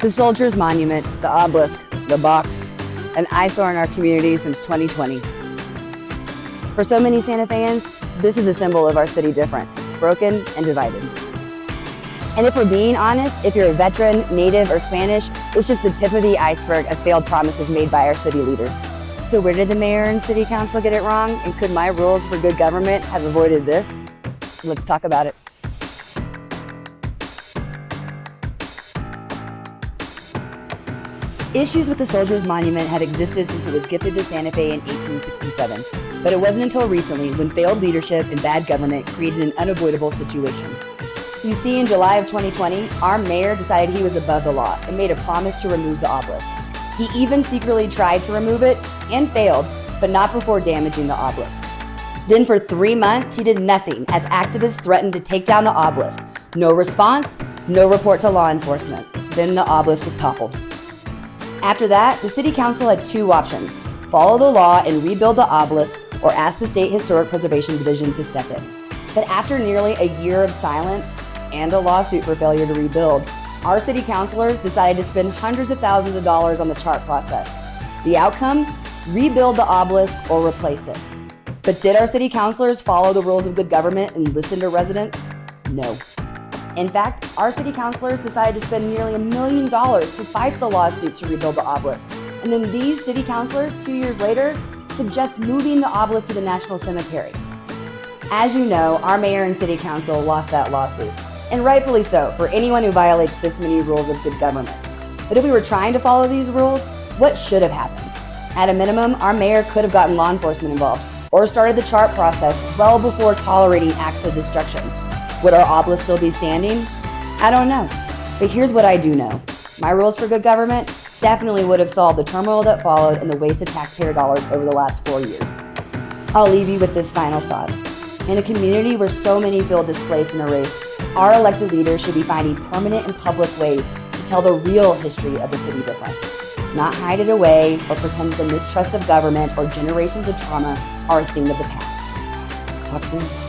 The Soldiers' Monument, the Obelisk, the box, an eyesore in our community since 2020. For so many Santa Feans, this is a symbol of our city different, broken and divided. And if we're being honest, if you're a veteran, native, or Spanish, it's just the tip of the iceberg of failed promises made by our city leaders. So where did the mayor and city council get it wrong? And could my rules for good government have avoided this? Let's talk about it. Issues with the Soldiers' Monument had existed since it was gifted to Santa Fe in 1867, but it wasn't until recently when failed leadership and bad government created an unavoidable situation. You see, in July of 2020, our mayor decided he was above the law and made a promise to remove the obelisk. He even secretly tried to remove it and failed, but not before damaging the obelisk. Then for 3 months, he did nothing as activists threatened to take down the obelisk. No response, no report to law enforcement. Then the obelisk was toppled. After that, the city council had two options: follow the law and rebuild the obelisk, or ask the State Historic Preservation Division to step in. But after nearly a year of silence and a lawsuit for failure to rebuild, our city councilors decided to spend hundreds of thousands of dollars on the chart process. The outcome? Rebuild the obelisk or replace it. But did our city councilors follow the rules of good government and listen to residents? No. In fact, our city councilors decided to spend nearly $1 million to fight the lawsuit to rebuild the obelisk. And then these city councilors, 2 years later, suggest moving the obelisk to the National Cemetery. As you know, our mayor and city council lost that lawsuit. And rightfully so, for anyone who violates this many rules of good government. But if we were trying to follow these rules, what should have happened? At a minimum, our mayor could have gotten law enforcement involved, or started the chart process well before tolerating acts of destruction. Would our obelisk still be standing? I don't know. But here's what I do know. My rules for good government definitely would have solved the turmoil that followed and the waste of taxpayer dollars over the last 4 years. I'll leave you with this final thought. In a community where so many feel displaced and erased, our elected leaders should be finding permanent and public ways to tell the real history of the city different. Not hide it away or pretend the mistrust of government or generations of trauma are a thing of the past. Talk soon.